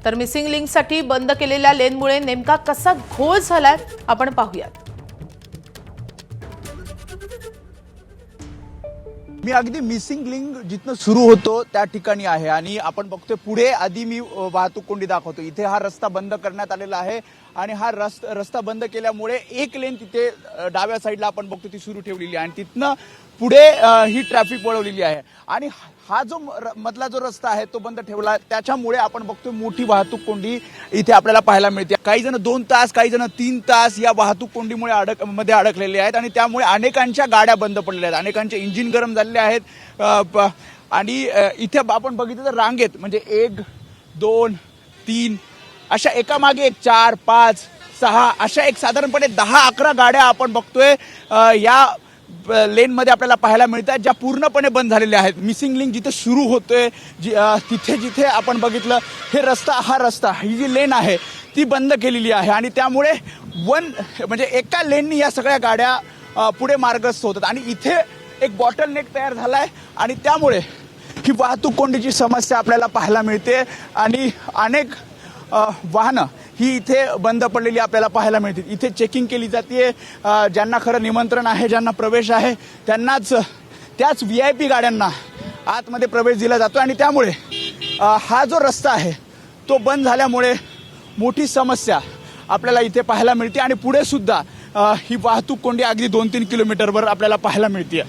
तर मिसिंग लिंकसाठी बंद केलेल्या लेनमुळे नेमका कसा घोळ झालाय आपण पाहूयात। मी अगदी मिसिंग लिंक जिथनं सुरू होतो त्या ठिकाणी आहे आणि आपण बघतोय पुढे आधी मी वाहतूक कोंडी दाखवतो। इथे हा रस्ता बंद करण्यात आलेला आहे आणि हा रस्ता बंद केल्यामुळे एक लेन तिथे डाव्या साईडला आपण बघतो ती सुरू ठेवलेली आहे आणि तिथनं पुढे ही ट्रॅफिक वळवलेली आहे आणि हा जो मधला जो रस्ता आहे तो बंद ठेवला त्याच्यामुळे आपण बघतोय मोठी वाहतूक कोंडी इथे आपल्याला पाहायला मिळते। काही जण 2 तास काही जण 3 तास या वाहतूक कोंडीमुळे अडकलेले आहेत आणि त्यामुळे अनेकांच्या गाड्या बंद पडलेल्या आहेत, अनेकांचे इंजिन गरम झालेले आहेत आणि इथे आपण बघितलं तर रांगेत म्हणजे 1 2 3 अशा एकामागे एक 4 5 6 अशा एक साधारणपणे 10-11 गाड्या आपण बघतोय या लेन मध्ये आपल्याला पाहायला मिळतात ज्या पूर्णपणे बंद झालेल्या आहेत। मिसिंग लिंक जिथे सुरू होतोय तिथे जिथे आपण बघितलं हा रस्ता ही जी लेन आहे ती बंद केलेली आहे आणि त्यामुळे म्हणजे एका लेननी या सगळ्या गाड्या पुढे मार्गस्थ होतात आणि इथे एक बॉटलनेक तयार झालाय आणि त्यामुळे ही वाहतूक कोंडीची समस्या आपल्याला पाहायला मिळते आणि अनेक वाहनं ही इथे बंद पडलेली आपल्याला पाहायला मिळते। इथे चेकिंग केली जाते, ज्यांना खरं निमंत्रण आहे ज्यांना प्रवेश आहे त्याच VIP गाड्यांना आतमध्ये प्रवेश दिला जातो आणि त्यामुळे हा जो रस्ता आहे तो बंद झाल्यामुळे मोठी समस्या आपल्याला इथे पाहायला मिळते आणि पुढे सुद्धा ही वाहतूक कोंडी अगदी 2-3 किलोमीटरवर आपल्याला पाहायला मिळते।